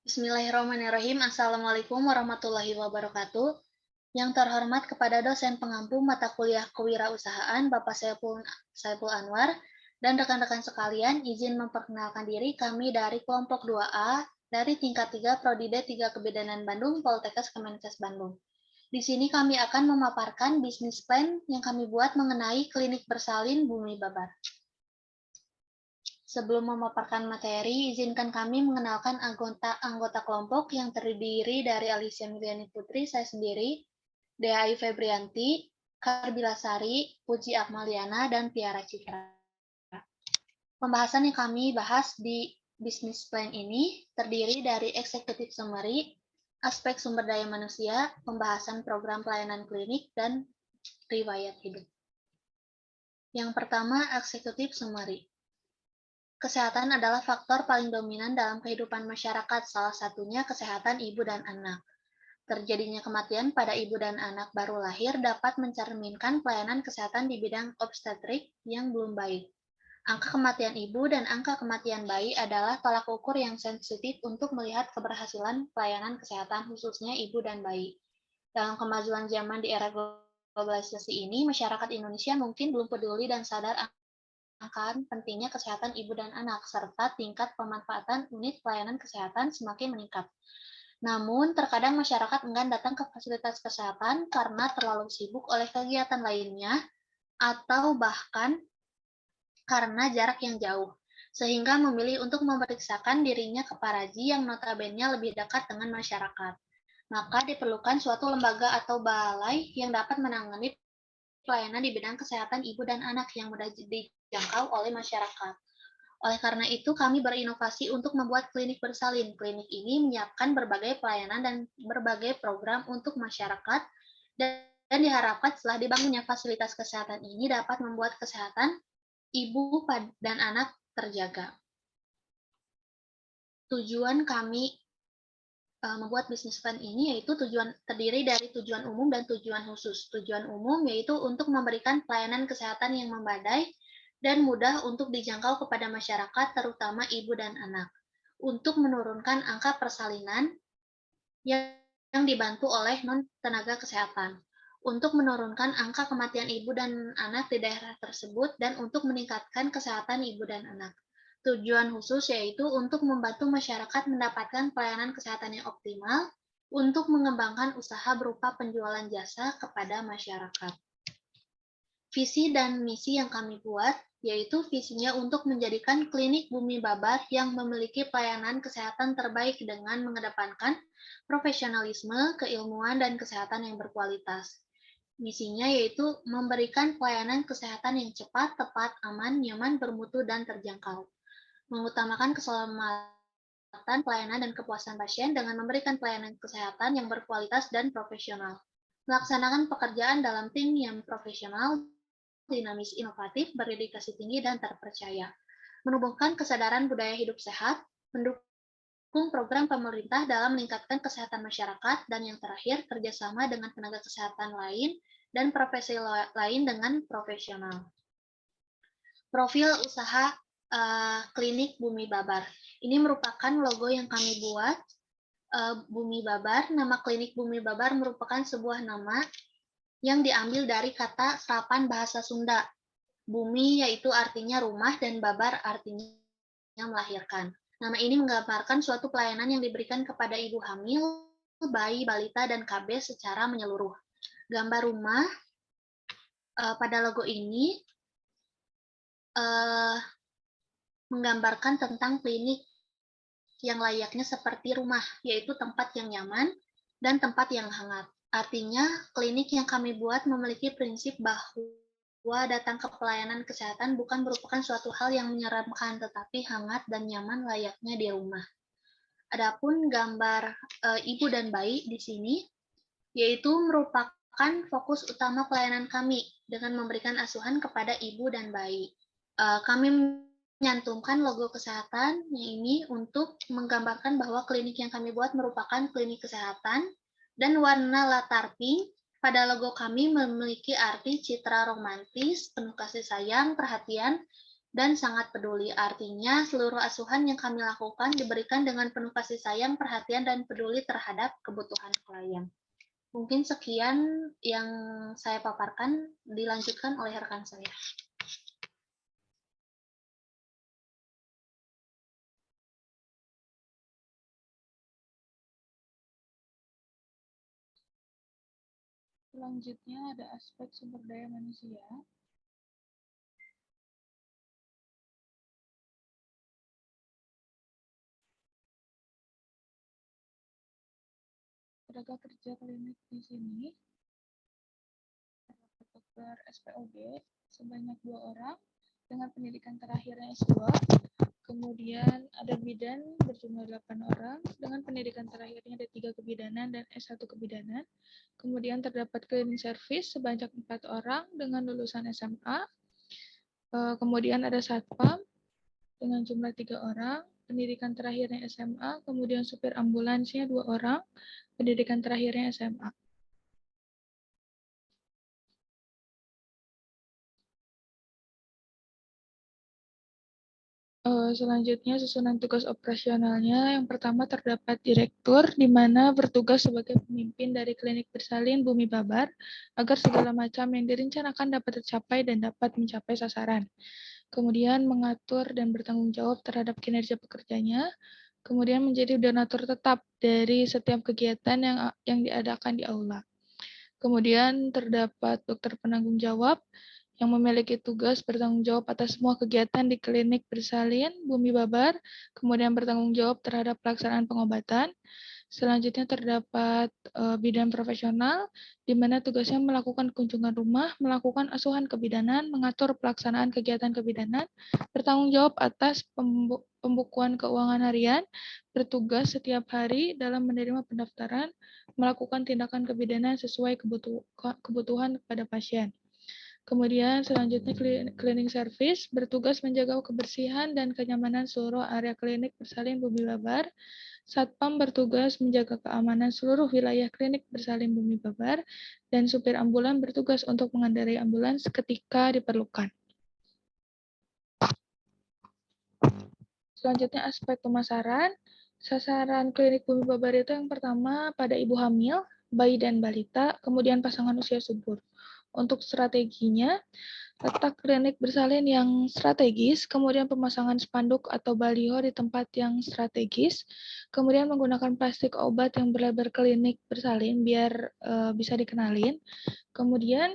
Bismillahirrahmanirrahim. Assalamualaikum warahmatullahi wabarakatuh. Yang terhormat kepada dosen pengampu mata kuliah kewirausahaan Bapak Saiful Anwar dan rekan-rekan sekalian, izin memperkenalkan diri kami dari kelompok 2A dari tingkat 3 Prodi D3 Kebidanan Bandung, Poltekkes Kemenkes Bandung. Di sini kami akan memaparkan bisnis plan yang kami buat mengenai klinik bersalin Bumi Babar. Sebelum memaparkan materi, izinkan kami mengenalkan anggota kelompok yang terdiri dari Alicia Miliani Putri, saya sendiri, Dea Ayu Febrianti, Karbila Sari, Puji Akmaliana, dan Tiara Citra. Pembahasan yang kami bahas di bisnis plan ini terdiri dari executive summary, aspek sumber daya manusia, pembahasan program pelayanan klinik, dan riwayat hidup. Yang pertama, executive summary. Kesehatan adalah faktor paling dominan dalam kehidupan masyarakat, salah satunya kesehatan ibu dan anak. Terjadinya kematian pada ibu dan anak baru lahir dapat mencerminkan pelayanan kesehatan di bidang obstetrik yang belum baik. Angka kematian ibu dan angka kematian bayi adalah tolak ukur yang sensitif untuk melihat keberhasilan pelayanan kesehatan khususnya ibu dan bayi. Dalam kemajuan zaman di era globalisasi ini, masyarakat Indonesia mungkin belum peduli dan sadar akan pentingnya kesehatan ibu dan anak, serta tingkat pemanfaatan unit pelayanan kesehatan semakin meningkat. Namun, terkadang masyarakat enggan datang ke fasilitas kesehatan karena terlalu sibuk oleh kegiatan lainnya atau bahkan karena jarak yang jauh, sehingga memilih untuk memeriksakan dirinya ke paraji yang notabene lebih dekat dengan masyarakat. Maka diperlukan suatu lembaga atau balai yang dapat menangani pelayanan di bidang kesehatan ibu dan anak yang mudah dijangkau oleh masyarakat. Oleh karena itu, kami berinovasi untuk membuat klinik bersalin. Klinik ini menyiapkan berbagai pelayanan dan berbagai program untuk masyarakat, dan diharapkan setelah dibangunnya fasilitas kesehatan ini dapat membuat kesehatan ibu dan anak terjaga. Tujuan kami membuat bisnis plan ini yaitu terdiri dari tujuan umum dan tujuan khusus. Tujuan umum yaitu untuk memberikan pelayanan kesehatan yang memadai dan mudah untuk dijangkau kepada masyarakat, terutama ibu dan anak, untuk menurunkan angka persalinan yang dibantu oleh non-tenaga kesehatan, untuk menurunkan angka kematian ibu dan anak di daerah tersebut, dan untuk meningkatkan kesehatan ibu dan anak. Tujuan khusus yaitu untuk membantu masyarakat mendapatkan pelayanan kesehatan yang optimal, untuk mengembangkan usaha berupa penjualan jasa kepada masyarakat. Visi dan misi yang kami buat, yaitu visinya untuk menjadikan klinik Bumi Babar yang memiliki pelayanan kesehatan terbaik dengan mengedepankan profesionalisme, keilmuan, dan kesehatan yang berkualitas. Misinya yaitu memberikan pelayanan kesehatan yang cepat, tepat, aman, nyaman, bermutu, dan terjangkau. Mengutamakan keselamatan, pelayanan, dan kepuasan pasien dengan memberikan pelayanan kesehatan yang berkualitas dan profesional. Melaksanakan pekerjaan dalam tim yang profesional, dinamis, inovatif, berdedikasi tinggi, dan terpercaya. Menumbuhkan kesadaran budaya hidup sehat, mendukung program pemerintah dalam meningkatkan kesehatan masyarakat, dan yang terakhir, kerjasama dengan tenaga kesehatan lain dan profesi lain dengan profesional. Profil usaha klinik Bumi Babar. Ini merupakan logo yang kami buat. Bumi Babar, nama klinik Bumi Babar merupakan sebuah nama yang diambil dari kata serapan bahasa Sunda. Bumi yaitu artinya rumah dan babar artinya melahirkan. Nama ini menggambarkan suatu pelayanan yang diberikan kepada ibu hamil, bayi, balita, dan KB secara menyeluruh. Gambar rumah pada logo ini menggambarkan tentang klinik yang layaknya seperti rumah, yaitu tempat yang nyaman dan tempat yang hangat. Artinya, klinik yang kami buat memiliki prinsip bahwa datang ke pelayanan kesehatan bukan merupakan suatu hal yang menyeramkan, tetapi hangat dan nyaman layaknya di rumah. Adapun gambar ibu dan bayi di sini, yaitu merupakan fokus utama pelayanan kami dengan memberikan asuhan kepada ibu dan bayi. Kami menyantumkan logo kesehatan ini untuk menggambarkan bahwa klinik yang kami buat merupakan klinik kesehatan, dan warna latar pink pada logo kami memiliki arti citra romantis, penuh kasih sayang, perhatian, dan sangat peduli. Artinya, seluruh asuhan yang kami lakukan diberikan dengan penuh kasih sayang, perhatian, dan peduli terhadap kebutuhan klien. Mungkin sekian yang saya paparkan, dilanjutkan oleh rekan saya. Selanjutnya ada aspek sumber daya manusia. Tenaga kerja klinik di sini terdapat dokter SPOG sebanyak 2 orang dengan pendidikan terakhirnya S2. Kemudian ada bidan berjumlah 8 orang dengan pendidikan terakhirnya ada 3 kebidanan dan S1 kebidanan. Kemudian terdapat cleaning service sebanyak 4 orang dengan lulusan SMA. Kemudian ada satpam dengan jumlah 3 orang, pendidikan terakhirnya SMA, kemudian supir ambulansnya 2 orang, pendidikan terakhirnya SMA. Selanjutnya susunan tugas operasionalnya. Yang pertama terdapat direktur, di mana bertugas sebagai pemimpin dari klinik bersalin Bumi Babar, agar segala macam yang direncanakan dapat tercapai dan dapat mencapai sasaran. Kemudian mengatur dan bertanggung jawab terhadap kinerja pekerjanya. Kemudian menjadi donatur tetap dari setiap kegiatan yang diadakan di aula. Kemudian terdapat dokter penanggung jawab yang memiliki tugas bertanggung jawab atas semua kegiatan di klinik bersalin Bumi Babar, kemudian bertanggung jawab terhadap pelaksanaan pengobatan. Selanjutnya terdapat bidan profesional, di mana tugasnya melakukan kunjungan rumah, melakukan asuhan kebidanan, mengatur pelaksanaan kegiatan kebidanan, bertanggung jawab atas pembukuan keuangan harian, bertugas setiap hari dalam menerima pendaftaran, melakukan tindakan kebidanan sesuai kebutuhan kepada pasien. Kemudian selanjutnya cleaning service bertugas menjaga kebersihan dan kenyamanan seluruh area klinik bersalin Bumi Babar. Satpam bertugas menjaga keamanan seluruh wilayah klinik bersalin Bumi Babar, dan supir ambulan bertugas untuk mengendarai ambulans ketika diperlukan. Selanjutnya aspek pemasaran. Sasaran klinik Bumi Babar itu yang pertama pada ibu hamil, bayi dan balita, kemudian pasangan usia subur. Untuk strateginya, letak klinik bersalin yang strategis, kemudian pemasangan spanduk atau baliho di tempat yang strategis, kemudian menggunakan plastik obat yang berlebar klinik bersalin biar bisa dikenalin, kemudian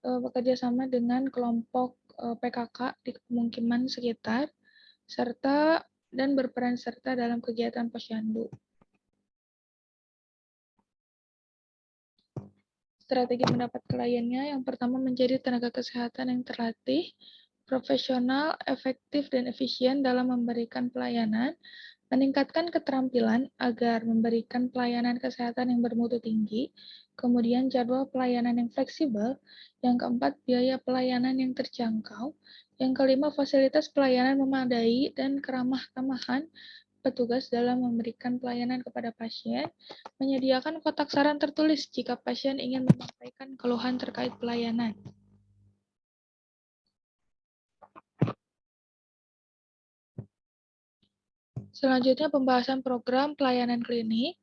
bekerja sama dengan kelompok PKK di pemukiman sekitar, serta dan berperan serta dalam kegiatan posyandu. Strategi mendapat kliennya, yang pertama menjadi tenaga kesehatan yang terlatih, profesional, efektif, dan efisien dalam memberikan pelayanan, meningkatkan keterampilan agar memberikan pelayanan kesehatan yang bermutu tinggi, kemudian jadwal pelayanan yang fleksibel, yang keempat biaya pelayanan yang terjangkau, yang kelima fasilitas pelayanan memadai dan keramah tamahan petugas dalam memberikan pelayanan kepada pasien, menyediakan kotak saran tertulis jika pasien ingin menyampaikan keluhan terkait pelayanan. Selanjutnya pembahasan program pelayanan klinik.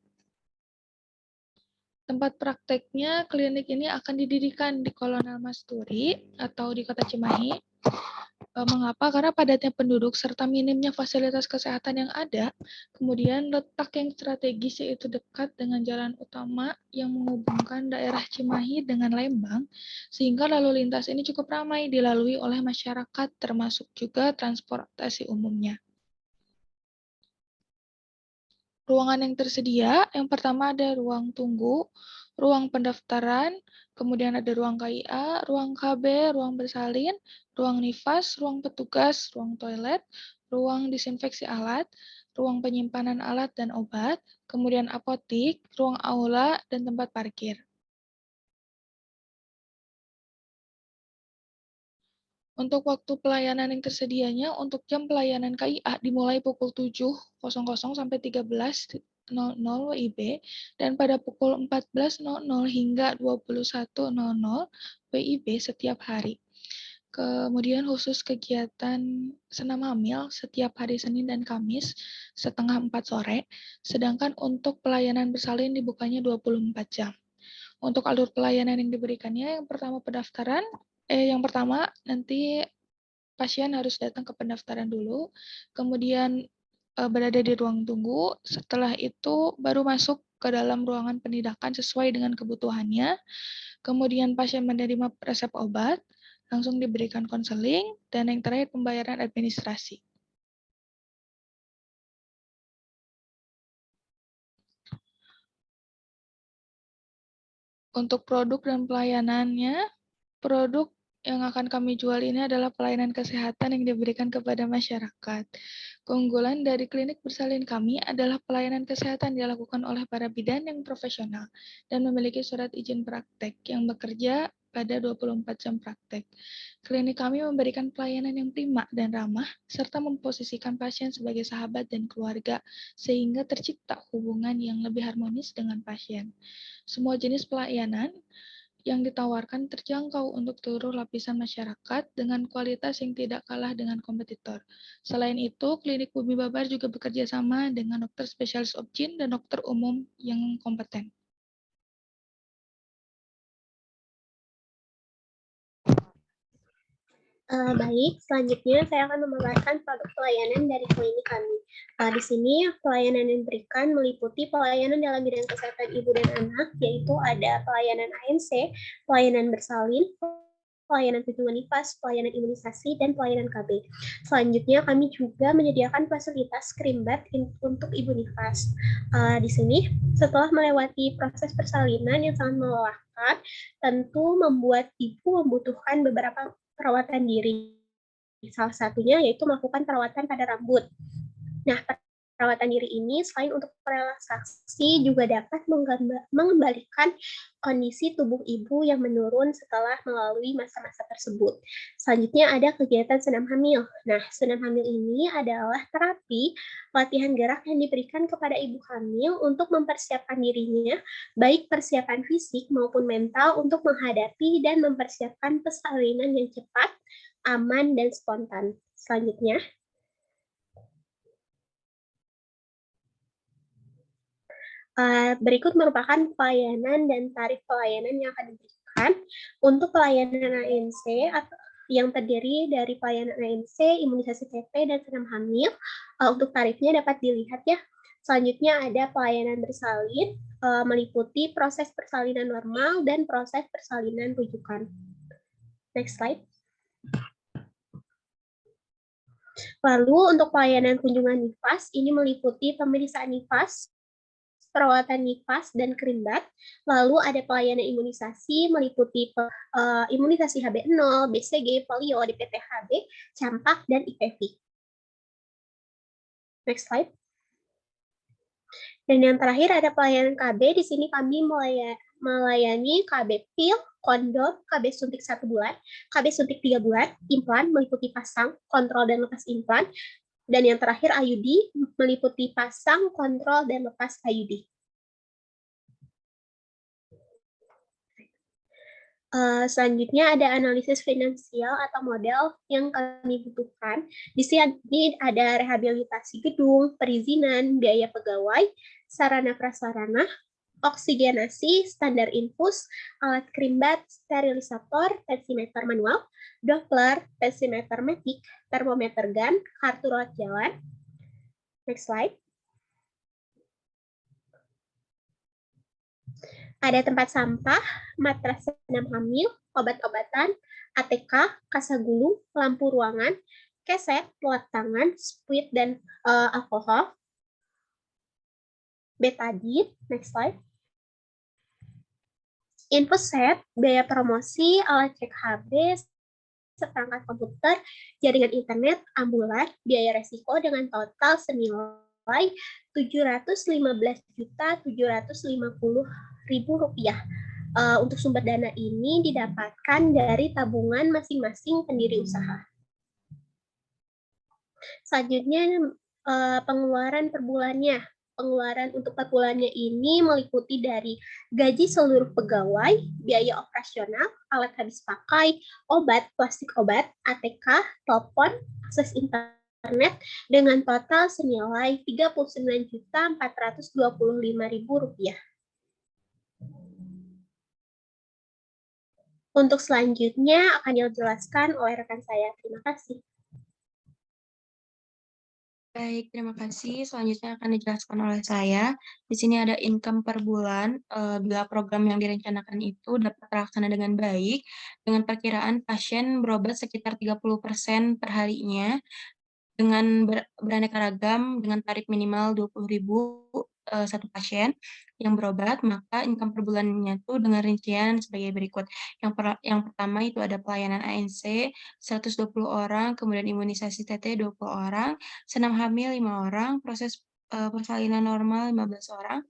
Tempat prakteknya klinik ini akan didirikan di Kolonel Masturi atau di Kota Cimahi. Mengapa? Karena padatnya penduduk serta minimnya fasilitas kesehatan yang ada, kemudian letak yang strategis yaitu dekat dengan jalan utama yang menghubungkan daerah Cimahi dengan Lembang, sehingga lalu lintas ini cukup ramai dilalui oleh masyarakat termasuk juga transportasi umumnya. Ruangan yang tersedia, yang pertama ada ruang tunggu, ruang pendaftaran, kemudian ada ruang KIA, ruang KB, ruang bersalin, ruang nifas, ruang petugas, ruang toilet, ruang disinfeksi alat, ruang penyimpanan alat dan obat, kemudian apotik, ruang aula, dan tempat parkir. Untuk waktu pelayanan yang tersedianya, untuk jam pelayanan KIA dimulai pukul 7.00 sampai 13.00 WIB, dan pada pukul 14.00 hingga 21.00 WIB setiap hari. Kemudian khusus kegiatan senam hamil setiap hari Senin dan Kamis setengah 4 sore, sedangkan untuk pelayanan bersalin dibukanya 24 jam. Untuk alur pelayanan yang diberikannya, yang pertama nanti pasien harus datang ke pendaftaran dulu, kemudian berada di ruang tunggu, setelah itu baru masuk ke dalam ruangan penindakan sesuai dengan kebutuhannya, kemudian pasien menerima resep obat, langsung diberikan konseling, dan yang terakhir pembayaran administrasi. Untuk produk dan pelayanannya, produk yang akan kami jual ini adalah pelayanan kesehatan yang diberikan kepada masyarakat. Keunggulan dari klinik bersalin kami adalah pelayanan kesehatan dilakukan oleh para bidan yang profesional dan memiliki surat izin praktek yang bekerja pada 24 jam praktek. Klinik kami memberikan pelayanan yang prima dan ramah, serta memposisikan pasien sebagai sahabat dan keluarga, sehingga tercipta hubungan yang lebih harmonis dengan pasien. Semua jenis pelayanan yang ditawarkan terjangkau untuk seluruh lapisan masyarakat dengan kualitas yang tidak kalah dengan kompetitor. Selain itu, klinik Bumi Babar juga bekerja sama dengan dokter spesialis obgyn dan dokter umum yang kompeten. Baik, selanjutnya saya akan memaparkan produk pelayanan dari klinik kami. Di sini pelayanan yang diberikan meliputi pelayanan dalam bidang kesehatan ibu dan anak, yaitu ada pelayanan ANC, pelayanan bersalin, pelayanan kunjungan nifas, pelayanan imunisasi, dan pelayanan KB. Selanjutnya kami juga menyediakan fasilitas krimbat untuk ibu nifas. Di sini setelah melewati proses persalinan yang sangat melelahkan, tentu membuat ibu membutuhkan beberapa perawatan diri. Salah satunya yaitu melakukan perawatan pada rambut. Nah, perawatan diri ini selain untuk relaksasi juga dapat mengembalikan kondisi tubuh ibu yang menurun setelah melalui masa-masa tersebut. Selanjutnya ada kegiatan senam hamil. Nah, senam hamil ini adalah terapi latihan gerak yang diberikan kepada ibu hamil untuk mempersiapkan dirinya, baik persiapan fisik maupun mental untuk menghadapi dan mempersiapkan persalinan yang cepat, aman, dan spontan. Selanjutnya, berikut merupakan pelayanan dan tarif pelayanan yang akan diberikan untuk pelayanan ANC yang terdiri dari pelayanan ANC, imunisasi TP, dan senam hamil. Untuk tarifnya dapat dilihat ya. Selanjutnya ada pelayanan bersalin, meliputi proses persalinan normal dan proses persalinan rujukan. Next slide. Lalu untuk pelayanan kunjungan nifas, ini meliputi pemeriksaan nifas, perawatan nifas dan krimbat. Lalu ada pelayanan imunisasi meliputi imunisasi HB0, BCG, polio, DPT-HB, campak, dan IPV. Next slide. Dan yang terakhir ada pelayanan KB. Di sini kami melayani KB pil, kondom, KB suntik 1 bulan, KB suntik 3 bulan, implan meliputi pasang, kontrol, dan lepas implan. Dan yang terakhir IUD meliputi pasang, kontrol, dan lepas IUD. Selanjutnya ada analisis finansial atau model yang kami butuhkan. Di sini ada rehabilitasi gedung, perizinan, biaya pegawai, sarana prasarana, oksigenasi, standar infus, alat krimbat, sterilisator, tensimeter manual, Doppler, tensimeter metik, termometer gun, kartu rawat jalan. Next slide. Ada tempat sampah, matras senam hamil, obat-obatan, ATK, kasa gulung, lampu ruangan, keset, pelak tangan, spuit, dan alkohol. Betadine, next slide. Infus set, biaya promosi, alat cek HB, seperangkat komputer, jaringan internet, ambulan, biaya resiko dengan total senilai Rp715.750.000. Untuk sumber dana ini didapatkan dari tabungan masing-masing pendiri usaha. Selanjutnya pengeluaran per bulannya. pengeluaran untuk per bulannya ini meliputi dari gaji seluruh pegawai, biaya operasional, alat habis pakai, obat, plastik obat, ATK, telepon, akses internet dengan total senilai Rp39.425.000. Untuk selanjutnya akan dijelaskan oleh rekan saya. Terima kasih. Baik, terima kasih. Selanjutnya akan dijelaskan oleh saya. Di sini ada income per bulan, bila program yang direncanakan itu dapat terlaksana dengan baik, dengan perkiraan pasien berobat sekitar 30% per harinya, dengan beraneka ragam, dengan tarif minimal 20.000 satu pasien yang berobat, maka income per bulannya itu dengan rincian sebagai berikut. Yang pertama itu ada pelayanan ANC 120 orang, kemudian imunisasi TT 20 orang, senam hamil 5 orang, proses persalinan normal 15 orang,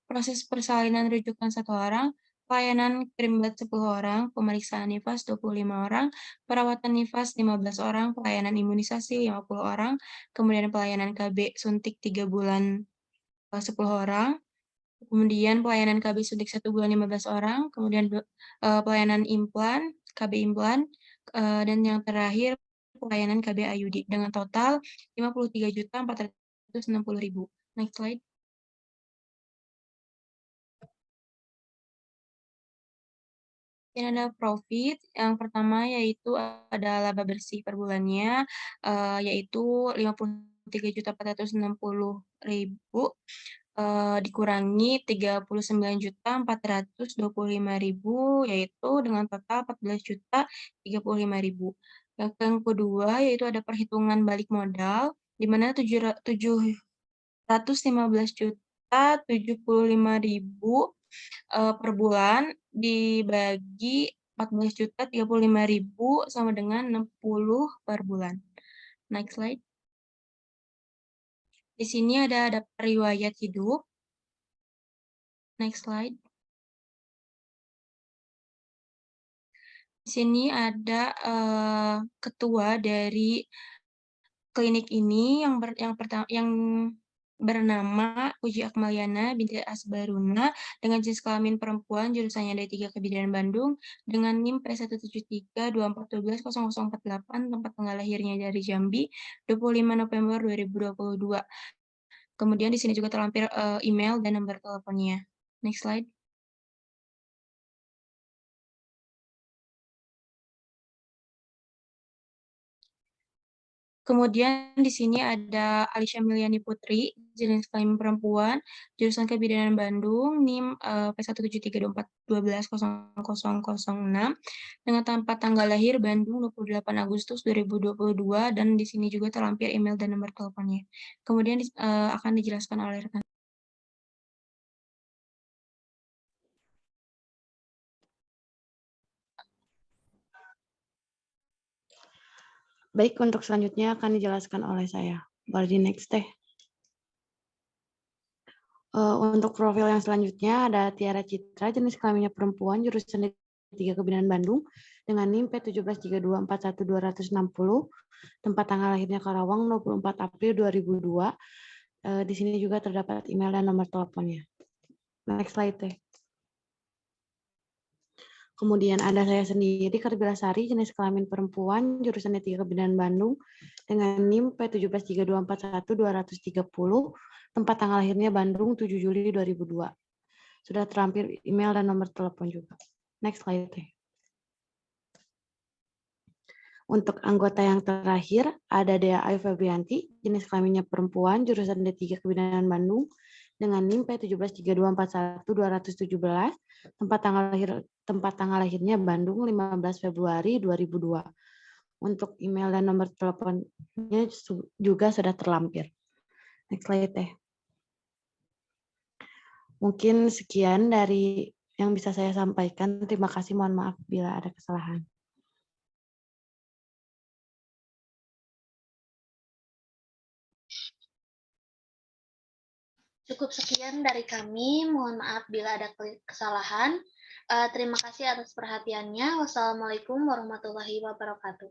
proses persalinan rujukan 1 orang, pelayanan krimbat 10 orang, pemeriksaan nifas 25 orang, perawatan nifas 15 orang, pelayanan imunisasi 50 orang, kemudian pelayanan KB suntik 3 bulan 10 orang, kemudian pelayanan KB suntik 1 bulan 15 orang, kemudian pelayanan implan, KB implan, dan yang terakhir pelayanan KB IUD dengan total 53.460.000. Next slide. Ini ada profit, yang pertama yaitu ada laba bersih per bulannya, yaitu 53.460.000, dikurangi 39.425.000, yaitu dengan total 14.035.000. Yang kedua yaitu ada perhitungan balik modal, di mana 715.075.000 per bulan dibagi 14.035.000 sama dengan 60 per bulan. Next slide. Di sini ada riwayat hidup. Next slide. Di sini ada ketua dari klinik ini yang bernama Puji Akmaliana binti Asbaruna dengan jenis kelamin perempuan, jurusannya D3 Kebidanan Bandung dengan NIM P17324120048, tempat tanggal lahirnya dari Jambi 25 November 2022. Kemudian di sini juga terlampir email dan nomor teleponnya. Next slide. Kemudian di sini ada Alisha Miliani Putri, jenis kelamin perempuan, jurusan Kebidanan Bandung, NIM P17324120006, dengan tempat tanggal lahir Bandung 28 Agustus 2022, dan di sini juga terlampir email dan nomor teleponnya. Kemudian akan dijelaskan oleh rekan. Baik, untuk selanjutnya akan dijelaskan oleh saya. Boleh di next teh. Untuk profil yang selanjutnya ada Tiara Citra, jenis kelaminnya perempuan, jurusan D3 Kebidanan Bandung, dengan NIM P173241260, tempat tanggal lahirnya Karawang 24 April 2002. Di sini juga terdapat email dan nomor teleponnya. Next slide teh. Kemudian ada saya sendiri, Karbila Sari, jenis kelamin perempuan, jurusan D3 Kebidanan Bandung, dengan NIM P173241230, tempat tanggal lahirnya Bandung 7 Juli 2002. Sudah terlampir email dan nomor telepon juga. Next slide. Untuk anggota yang terakhir, ada Dea Ayu Febrianti, jenis kelaminnya perempuan, jurusan D3 Kebidanan Bandung, dengan NIM P173241217, tempat tanggal lahirnya Bandung 15 Februari 2002. Untuk email dan nomor teleponnya juga sudah terlampir. Next slide teh. Mungkin sekian dari yang bisa saya sampaikan. Terima kasih, mohon maaf bila ada kesalahan. Cukup sekian dari kami. Mohon maaf bila ada kesalahan. Terima kasih atas perhatiannya. Wassalamualaikum warahmatullahi wabarakatuh.